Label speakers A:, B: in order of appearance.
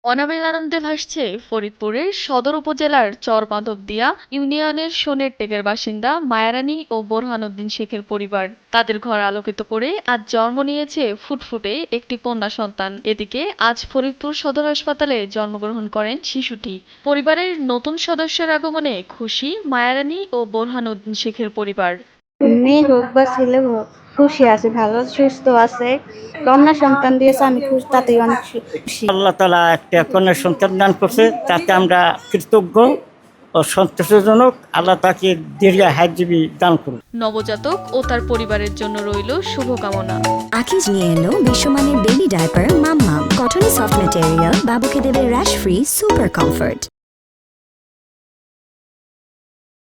A: অনাবিল আনন্দে ভাসছে ফরিদপুরের সদর উপজেলার চরমাধবদিয়া ইউনিয়নের সোনের টেকের বাসিন্দা মায়ারানী ও বোরহানউদ্দিন শেখের পরিবার। তাদের ঘর আলোকিত করে আজ জন্ম নিয়েছে ফুটফুটে একটি কন্যা সন্তান। এদিকে আজ ফরিদপুর সদর হাসপাতালে জন্মগ্রহণ করেন শিশুটি। পরিবারের নতুন সদস্যের আগমনে খুশি মায়ারানী ও বোরহানউদ্দিন শেখের পরিবার।
B: মেয়ে হোক বা ছেলে হোক, খুশি আছে, ভালো সুস্থ আছে। কন্যা সন্তান দিয়েছে, আমি খুশি, তাতেই অনেক খুশি।
C: আল্লাহ তাআলা একটা কন্যা সন্তান দান করছে, তাতে আমরা কৃতজ্ঞ ও সন্তোষজনক। আল্লাহ তাকে দীর্ঘ হায়াতজীবী দান করুন।
A: নবজাতক ও তার পরিবারের জন্য রইল শুভকামনা।
D: আকিজ নিয়ে এলো বিশ্বমানের বেবি ডায়াপার মাম্মাম। কটনে সফট ম্যাটেরিয়াল বাবুকে দেবে র্যাশ ফ্রি সুপার কমফোর্ট।